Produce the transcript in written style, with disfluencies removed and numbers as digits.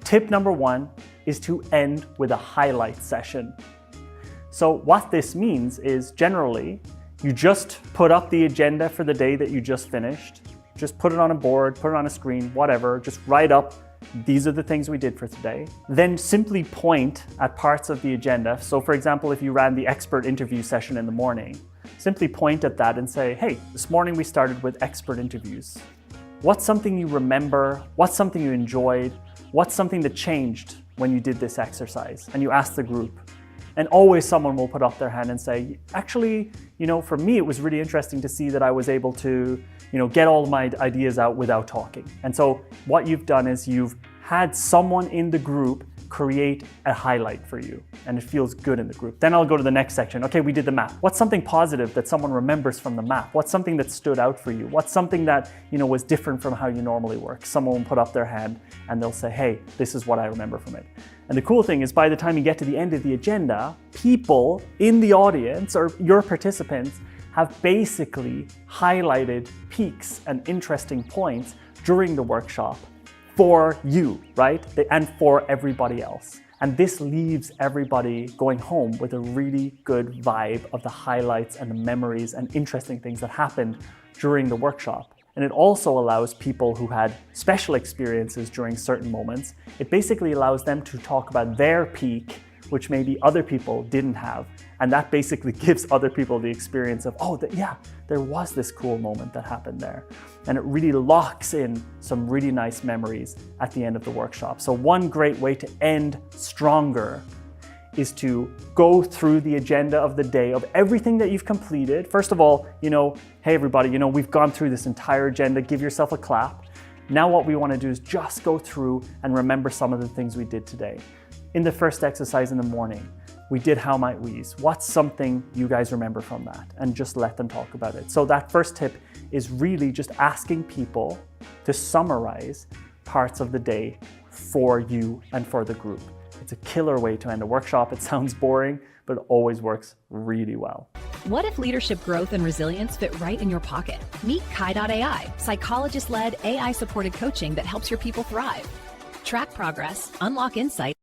Tip number 1 is to end with a highlight session. So what this means is generally, you just put up the agenda for the day that you just finished. Just put it on a board, put it on a screen, whatever. Just write up, these are the things we did for today. Then simply point at parts of the agenda. So for example, if you ran the expert interview session in the morning, simply point at that and say, hey, this morning we started with expert interviews. What's something you remember? What's something you enjoyed? What's something that changed when you did this exercise? And you ask the group. And always someone will put up their hand and say, actually, for me, it was really interesting to see that I was able to, get all my ideas out without talking. And so what you've done is you've had someone in the group create a highlight for you, and it feels good in the group. Then I'll go to the next section. Okay, we did the map. What's something positive that someone remembers from the map? What's something that stood out for you? What's something that, was different from how you normally work? Someone will put up their hand and they'll say, hey, this is what I remember from it. And the cool thing is, by the time you get to the end of the agenda, people in the audience or your participants have basically highlighted peaks and interesting points during the workshop for you, right? And for everybody else. And this leaves everybody going home with a really good vibe of the highlights and the memories and interesting things that happened during the workshop. And it also allows people who had special experiences during certain moments, it basically allows them to talk about their peak, which maybe other people didn't have. And that basically gives other people the experience of, there was this cool moment that happened there. And it really locks in some really nice memories at the end of the workshop. So one great way to end stronger is to go through the agenda of the day of everything that you've completed. First of all, hey everybody, we've gone through this entire agenda, give yourself a clap. Now what we want to do is just go through and remember some of the things we did today. In the first exercise in the morning, we did How Might We's. What's something you guys remember from that? And just let them talk about it. So that first tip is really just asking people to summarize parts of the day for you and for the group. It's a killer way to end a workshop. It sounds boring, but it always works really well. What if leadership growth and resilience fit right in your pocket? Meet Kai.ai, psychologist-led, AI-supported coaching that helps your people thrive. Track progress, unlock insight,